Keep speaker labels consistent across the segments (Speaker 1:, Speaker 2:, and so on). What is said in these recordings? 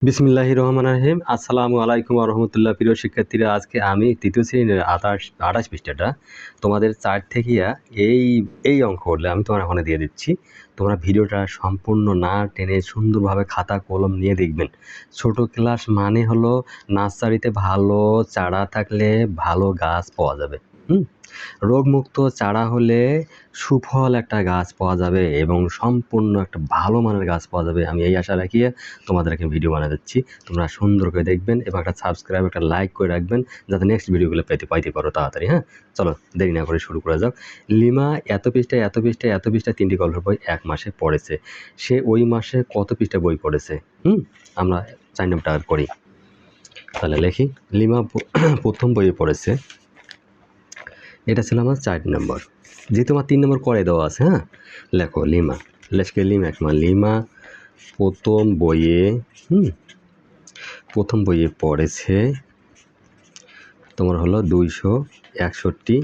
Speaker 1: বিসমিল্লাহির রহমানির রহিম। আসসালামু আলাইকুম ওয়া রাহমাতুল্লাহ। প্রিয় শিক্ষার্থীরা, আজকে আমি তৃতীয় শ্রেণীর 28 পৃষ্ঠাটা তোমাদের 4 থেকিয়া এই অঙ্কগুলো আমি তোমার ওখানে দিয়ে দিচ্ছি। তোমরা ভিডিওটা সম্পূর্ণ না টেনে সুন্দরভাবে খাতা কলম নিয়ে দেখবেন। ছোট ক্লাস মানে হলো নার্সারিতে ভালো চারা থাকলে ভালো গাছ পাওয়া যাবে। রোগমুক্ত চারা হলে সুফল একটা গাছ পাওয়া যাবে এবং সম্পূর্ণ একটা ভালো মানের গাছ পাওয়া যাবে। আমি এই আশা রাখিয়ে তোমাদেরকে ভিডিও বানিয়ে দিচ্ছি। তোমরা সুন্দর করে দেখবেন এবং একটা সাবস্ক্রাইব, একটা লাইক করে রাখবেন যাতে নেক্সট ভিডিওগুলো পাইতে পারো তাড়াতাড়ি। হ্যাঁ, চলো দেরি না করে শুরু করা যাক। লিমা এত পৃষ্ঠায় 3টি গল্পের বই 1 মাসে পড়েছে। সে ওই মাসে কত পৃষ্ঠা বই পড়েছে? আমরা 4 নম্বরটা করি। তাহলে লিখি, লিমা প্রথম বইয়ে পড়েছে, এটা ছিল আমার 4 নম্বর। যেহেতু আমার 3 নম্বর করে দেওয়া আছে, হ্যাঁ, লেখো লিমা, লিমা প্রথম বইয়ে পড়েছে তোমার হলো 261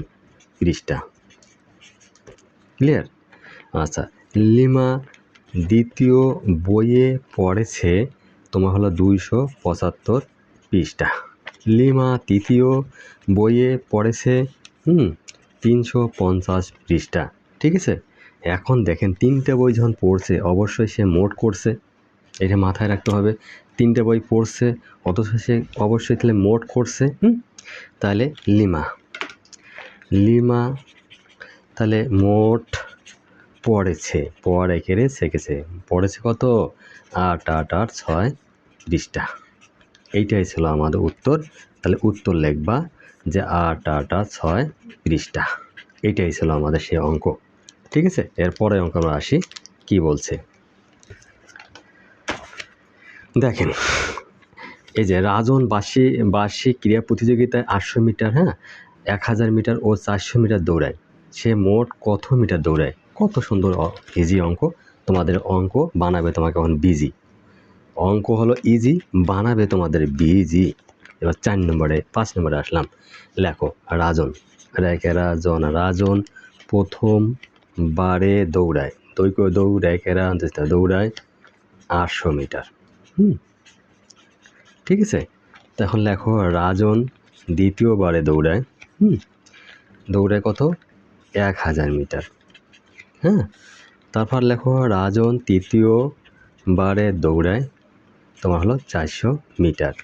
Speaker 1: পৃষ্ঠা। ক্লিয়ার? আচ্ছা, লিমা দ্বিতীয় বইয়ে পড়েছে তোমার হলো 275 পৃষ্ঠা। লিমা তৃতীয় বইয়ে পড়েছে 350 পৃষ্ঠা। ঠিক আছে? এখন দেখেন 3টে বই যখন পড়ছে অবশ্যই সে মোট করছে, এটা মাথায় রাখতে হবে। 3টে বই পড়ছে অথচ সে অবশ্যই তাহলে মোট করছে। তাহলে লিমা তাহলে মোট পড়েছে, পড়েছে কত? 8 পৃষ্ঠা। এইটাই ছিল আমাদের উত্তর। তাহলে উত্তর লিখবা যে 8 পৃষ্ঠা। এইটাই ছিল আমাদের সেই অঙ্ক। ঠিক আছে, এরপরে অঙ্ক আমরা আসি কি বলছে দেখেন। এই যে রাজন বার্ষিক ক্রীড়া প্রতিযোগিতায় 800 মিটার, 1000 মিটার ও 400 মিটার দৌড়ায়। সে মোট কত মিটার দৌড়ায়? কত সুন্দর ইজি অঙ্ক। তোমাদের অঙ্ক বানাবে তোমাকে এখন বিজি। অঙ্ক হলো ইজি, বানাবে তোমাদের বিজি। এবার 5 নম্বরে আসলাম। লেখো, রাজন প্রথম বারে দৌড়ায় 800 মিটার। ঠিক আছে, তখন লেখো রাজন দ্বিতীয়বারে দৌড়ায় কত? 1000 মিটার। হ্যাঁ, তারপর লেখো রাজন তৃতীয়বারে দৌড়ায় তোমার হলো 400 মিটার।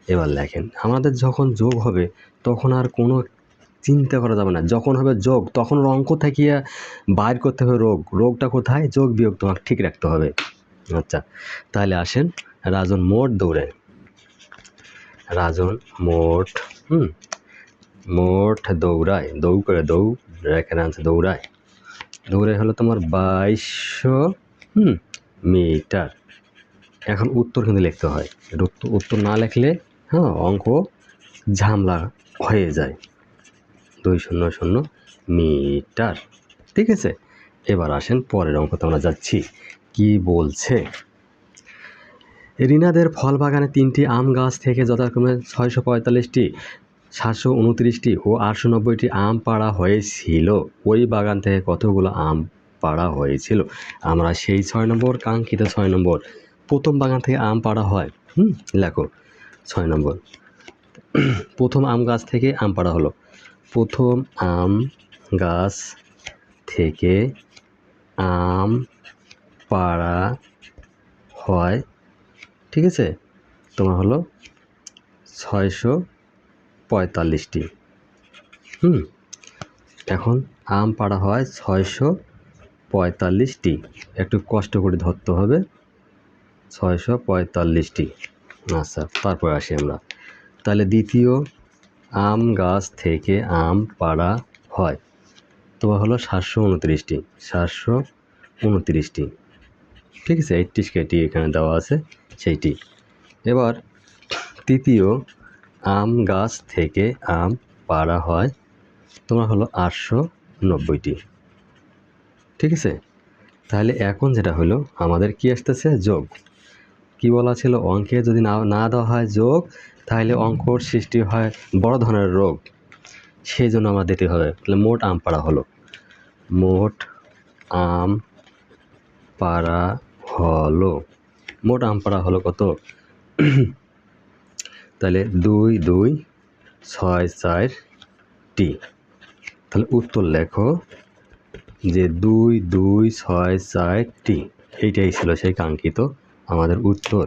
Speaker 1: এবার লেখেন, আমাদের যখন যোগ হবে তখন আর কোনো চিন্তা করা যাবে না। যখন হবে যোগ তখন অঙ্ক থেকে বাইর করতে হবে রোগটা কোথায়, যোগ বিয়োগ তোমাকে ঠিক রাখতে হবে। আচ্ছা, তাহলে আসেন, রাজন মোট দৌড়ায় দৌড়ায় হলো তোমার 2200 মিটার। এখন উত্তর কিন্তু লিখতে হয়। উত্তর না লিখলে অঙ্ক ঝামেলা হয়ে যায়। 200 মিটার। ঠিক আছে, এবার আসেন পরের অঙ্কতে আমরা যাচ্ছি। কি বলছে? রিনাদের ফল বাগানে 3টি আম গাছ থেকে যথাক্রমে 645টি, 729টি ও 890টি আম পাড়া হয়েছিল। ওই বাগান থেকে কতগুলো আম পাড়া হয়েছিল? আমরা সেই 6 নম্বর, কাঙ্ক্ষিত 6 নম্বর, প্রথম বাগান থেকে আম পাড়া হয়। লেখো 6 নম্বর, প্রথম আম গাছ থেকে আম পাড়া হলো। প্রথম আম গাছ থেকে আম পাড়া হয়, ঠিক আছে, তোমার হলো 645টি। এখন আম পাড়া হয় 645টি, একটু কষ্ট করে ধরতে হবে, 645টি। আচ্ছা, তারপর আসি আমরা। তাহলে দ্বিতীয় আম গাছ থেকে আম পাড়া হয় তোমার হলো 729টি। ঠিক আছে, 80 কেটি এখানে দেওয়া আছে সেইটি। এবার তৃতীয় আম গাছ থেকে আম পাড়া হয় তোমার হলো 890টি। ঠিক আছে, তাহলে এখন যেটা হলো আমাদের কি আসতেছে? যোগ। কি বলা ছিল? অঙ্কে যদি না দেওয়া হয় যোগ তাহলে অঙ্কর সৃষ্টি হয় বড় ধরনের রোগ, সেই জন্য আমার দিতে হবে। তাহলে মোট আম পাড়া হলো কত? তাহলে 2264টি। তাহলে উত্তর লেখো যে 2264টি। এইটাই ছিল সেই কাঙ্ক্ষিত আমাদের উত্তর।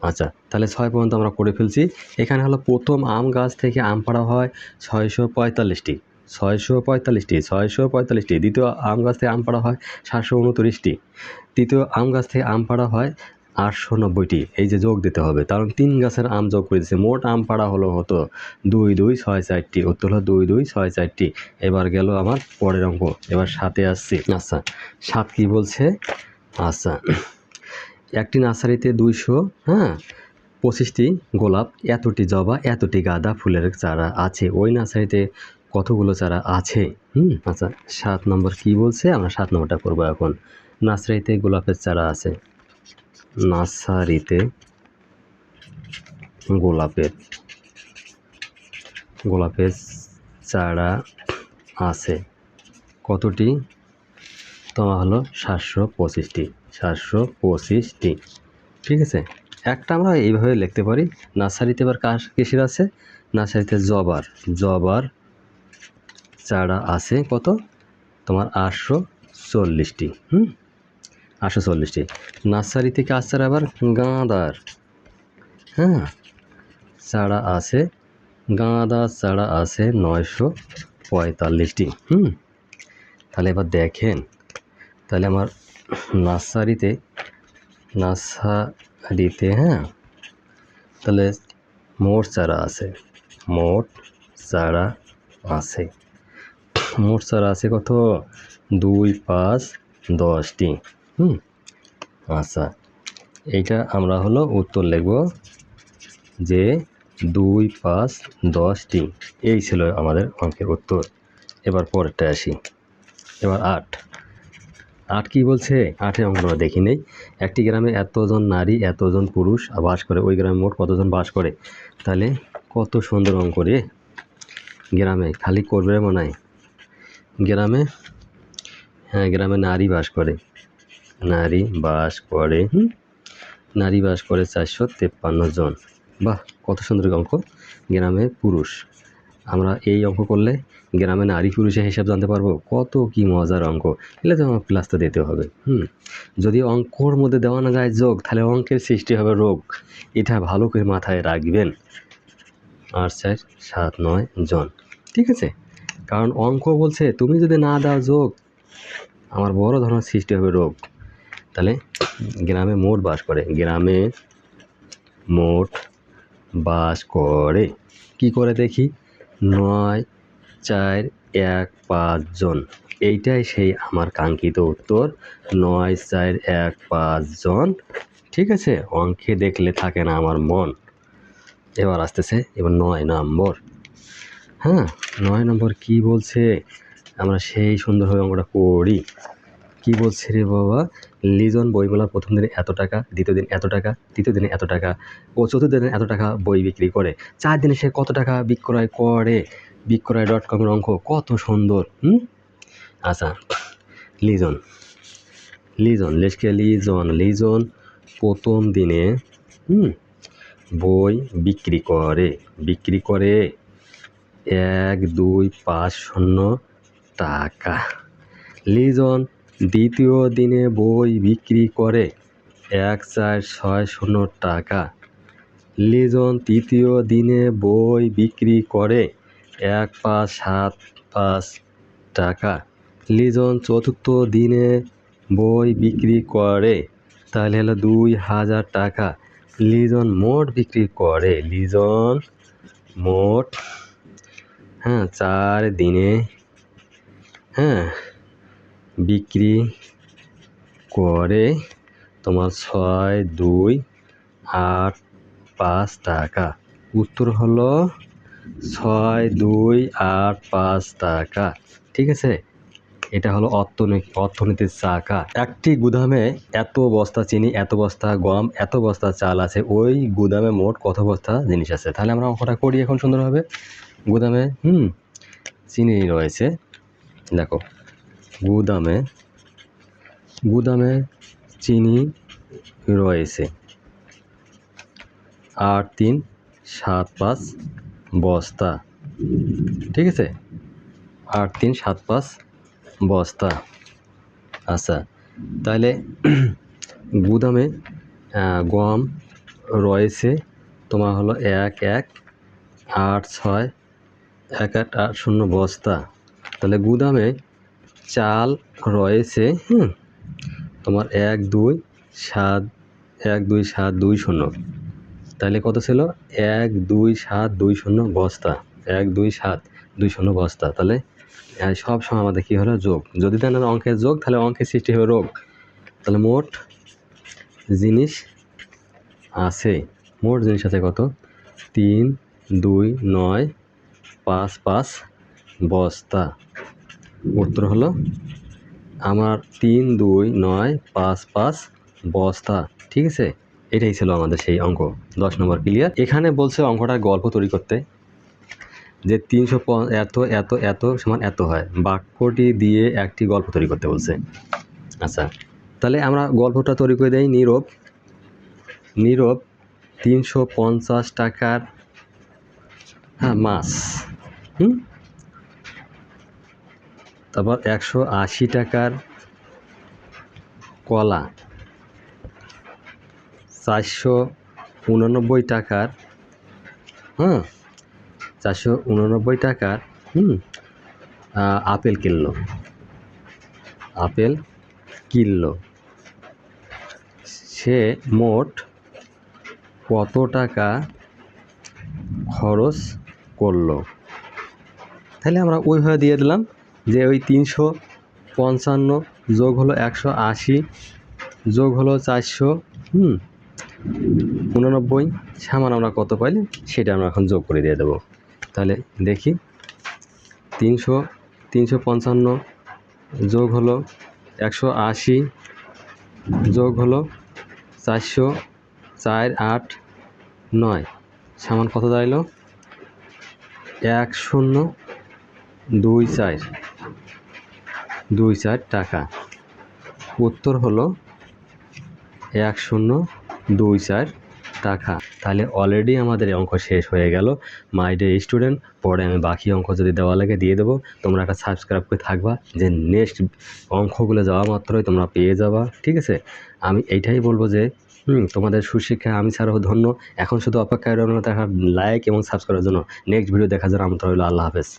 Speaker 1: আচ্ছা, তাহলে 6 পর্যন্ত আমরা করে ফেলছি। এখানে হলো প্রথম আম গাছ থেকে আম পাড়া হয় 645টি। 645টি। দ্বিতীয় আম গাছ থেকে আম পাড়া হয় 729টি। তৃতীয় আম গাছ থেকে আম পাড়া হয় 890টি। এই যে যোগ দিতে হবে, কারণ 3 গাছের আম যোগ করে দিচ্ছে। মোট আম পাড়া হতো 2264টি। উত্তর হলো 2264টি। এবার গেল আমার পরের অঙ্ক। এবার 7-এ আসছি। আচ্ছা, 7 কি বলছে? আচ্ছা, একটি নার্সারিতে 225টি গোলাপ, এতটি জবা, এতটি গাঁদা ফুলের চারা আছে। ওই নার্সারিতে কতগুলো চারা আছে? আচ্ছা, 7 নম্বর কি বলছে? আমরা 7 নম্বরটা করবো এখন। নার্সারিতে গোলাপের চারা আছে। নার্সারিতে গোলাপের চারা আছে কতটি? তোমার হলো 725টি। ঠিক আছে, একটা আমরা এইভাবে লিখতে পারি। নার্সারিতে এবার কিসের আছে? নার্সারিতে জবার চারা আছে কত? তোমার 840টি। 840টি। নার্সারিতে কাজ চারা আবার গাঁদার চারা আছে। গাঁদার চারা আছে 945টি। তাহলে এবার দেখেন, তাহলে আমার নার্সারিতে তাহলে মোট চারা আছে কত? 2, 5, 10টি। আচ্ছা, এইটা আমরা হলো উত্তর লিখব যে 2, 5, 10টি। এই ছিল আমাদের অঙ্কের উত্তর। এবার পরেরটা আসি। এবার 8 কি বলছে? 8-এর অঙ্ক আমরা দেখি নেই। একটি গ্রামে এতজন নারী, এতজন পুরুষ বাস করে। ওই গ্রামে মোট কতজন বাস করে? তাহলে কত সুন্দর অঙ্ক রে। গ্রামে খালি করবে মনে হয়। গ্রামে নারী বাস করে। নারী বাস করে 453 জন। বাহ, কত সুন্দর অঙ্ক। গ্রামে পুরুষ। আমরা এই অঙ্ক করলে গ্রামে নারী পুরুষের হিসাব জানতে পারবো। কত কি মজার অঙ্ক। এলে তো আমার প্লাস তো দিতে হবে। যদি অঙ্কর মধ্যে দেওয়া না যায় যোগ, তাহলে অঙ্কের সৃষ্টি হবে রোগ। এটা ভালো করে মাথায় রাখবেন। 8, 4, 7, 9 জন। ঠিক আছে, কারণ অঙ্ক বলছে তুমি যদি না দাও যোগ, আমার বড় ধরনের সৃষ্টি হবে রোগ। তাহলে গ্রামে মোট বাস করে কি করে দেখি? 9, 4, 1, 5 জন। এইটাই সেই আমার কাঙ্ক্ষিত উত্তর। 9, 4, 1, 5 জন। ঠিক আছে, অঙ্কে দেখলে থাকে না আমার মন। এবার আসতেছে 9 নম্বর। 9 নম্বর কি বলছে? আমরা সেই সুন্দরভাবে অঙ্কটা করি। কি বলছে রে বাবা? লিজন বইমেলা প্রথম দিনে এত টাকা, দ্বিতীয় দিন এত টাকা, তৃতীয় দিনে এত টাকা ও চতুর্থ দিনে এত টাকা বই বিক্রি করে। 4 দিনে সে কত টাকা বিক্রয় করে? বিক্রয়.com-এর অঙ্ক কত সুন্দর। আচ্ছা, লিজন প্রথম দিনে বই বিক্রি করে 1250 টাকা। লিজন দ্বিতীয় দিনে বই বিক্রি করে 1460 টাকা। লিজন তৃতীয় দিনে বই বিক্রি করে 1575 টাকা। লিজন চতুর্থ দিনে বই বিক্রি করে, তাহলে হলো 2000 টাকা। লিজন মোট বিক্রি করে, 4 দিনে বিক্রি করে তোমার 6285 টাকা। উত্তর হলো 6285 টাকা। ঠিক আছে, এটা হলো অর্থনীতির চাকা। একটি গুদামে এত বস্তা চিনি, এত বস্তা গম, এত বস্তা চাল আছে। ওই গুদামে মোট কত বস্তা জিনিস আছে? তাহলে আমরা অঙ্কটা করি এখন সুন্দরভাবে। গুদামে চিনি রয়েছে। দেখো, গুদামে চিনি রয়েছে। 8375 বস্তা, ঠিক আছে, 8375 বস্তা। আচ্ছা, তাহলে গুদামে গম রয়েছে তোমার হলো 1186 বস্তা। তাহলে গুদামে চাল রয়েছে তোমার 12720। তাহলে কত ছিল? 12720 বস্তা, 12720 বস্তা। তাহলে সব সময় আমাদের কী হলো? যোগ। যদি দেন অঙ্কের যোগ, তাহলে অঙ্কের সৃষ্টি হবে রোগ। তাহলে মোট জিনিস আছে, কত? 329555 বস্তা। উত্তর হলো আমার 32955 বস্তা, ঠিক আছে। এটাই ছিল আমাদের সেই অঙ্ক, 10 নম্বর ক্লিয়ার। এখানে বলছে অঙ্কটার গল্প তৈরি করতে, যে 300 এত এত এত সমান এত হয়, বাক্যটি দিয়ে একটি গল্প তৈরি করতে বলছে। আচ্ছা, তাহলে আমরা গল্পটা তৈরি করে দেই। নীরব 350 টাকার মাছ, তারপর 180 টাকার কলা, 489 টাকার 489 টাকার আপেল কিনলো। সে মোট কত টাকা খরচ করলো? তাহলে আমরা ওইভাবে দিয়ে দিলাম যে ওই 355 যোগ হলো 180 যোগ হলো 489 সমান আমরা কত পাইলে সেটা আমরা এখন যোগ করে দিয়ে দেবো। তাহলে দেখি, 355 যোগ হলো 180 যোগ হলো 489 সমান কত দাঁড়াইলো? 1024 টাকা। উত্তর হলো 1024 টাকা। তাহলে অলরেডি আমাদের অঙ্ক শেষ হয়ে গেল মাই ডে স্টুডেন্ট। পরে আমি বাকি অঙ্ক যদি দেওয়া লাগে দিয়ে দেবো। তোমরা একটা সাবস্ক্রাইব করে থাকবা, যে নেক্সট অঙ্কগুলো যাওয়া মাত্রই তোমরা পেয়ে যাবা, ঠিক আছে। আমি এইটাই বলবো যে তোমাদের সুশিক্ষা আমি ছাড়াও ধন্য। এখন শুধু অপেক্ষায় রইল লাইক এবং সাবস্ক্রাইবের জন্য। নেক্সট ভিডিও দেখার জন্য আমন্ত্রণ রইল। আল্লাহ হাফেজ।